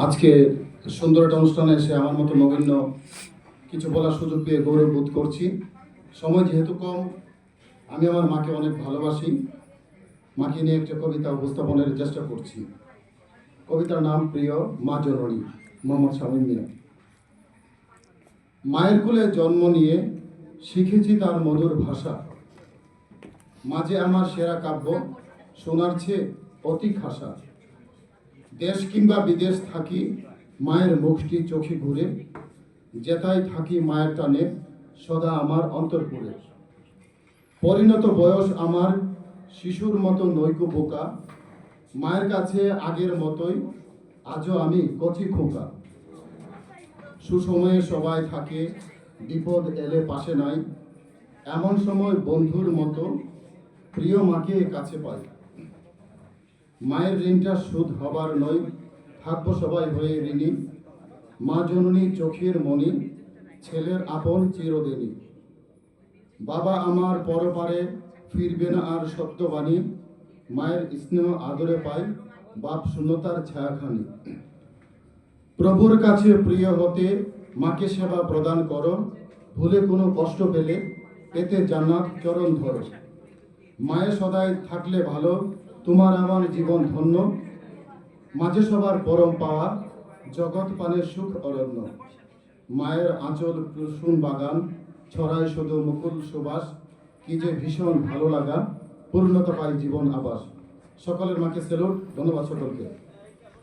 আজকে সুন্দর একটা অনুষ্ঠানে এসে আমার মতো নগণ্য কিছু বলার সুযোগ পেয়ে গৌরব বোধ করছি। সময় যেহেতু কম, আমি আমার মাকে অনেক ভালোবাসি। মাকে নিয়ে একটা কবিতা উপস্থাপনের চেষ্টা করছি। কবিতার নাম প্রিয় মা জননী, মোহাম্মদ শামীম মিয়া। মায়ের কোলে জন্ম নিয়ে শিখেছি তার মধুর ভাষা, মাঝে আমার সেরা কাব্য শোনার চেয়ে অতি খাসা। দেশ কিংবা বিদেশ থাকি মায়ের মুখটি চোখে ঘুরে, যেথায় থাকি মায়ের টানে সদা আমার অন্তরপুরে। পরিণত বয়স আমার শিশুর মতো নৈকো বোকা, মায়ের কাছে আগের মতোই আজও আমি কচি খোকা। সুসময়ে সবাই থাকে, বিপদ এলে পাশে নাই, এমন সময় বন্ধুর মতো প্রিয় মাকে কাছে পাই। মায়ের ঋণটা শোধ হবার নয়, থাকবো সবাই হয়ে ঋণী। মা জননী চোখের মণি, ছেলের আপন চিরদিনী। বাবা আমার পরপারে ফিরবে না আর সত্যবাণী, মায়ের স্নেহ আদরে পাই বাপ শূন্যতার ছায়াখানি। প্রভুর কাছে প্রিয় হতে মাকে সেবা প্রদান করো, ভুলে কোনো কষ্ট পেলে পেতে জান্নাত চরণ ধরো। মায়ের সদায় থাকলে ভালো, তোমার আমার জীবন ধন্য। মাঝে সবার পরম পাওয়া, জগৎ পানের সুখ অরণ্য। মায়ের আঁচল কুসুম বাগান, ছড়ায় শুধু মুকুল সুবাস। কি যে ভীষণ ভালো লাগা, পূর্ণতা পাই জীবন আবাস। সকলের মাকে সেলুট, ধন্যবাদ সকলকে।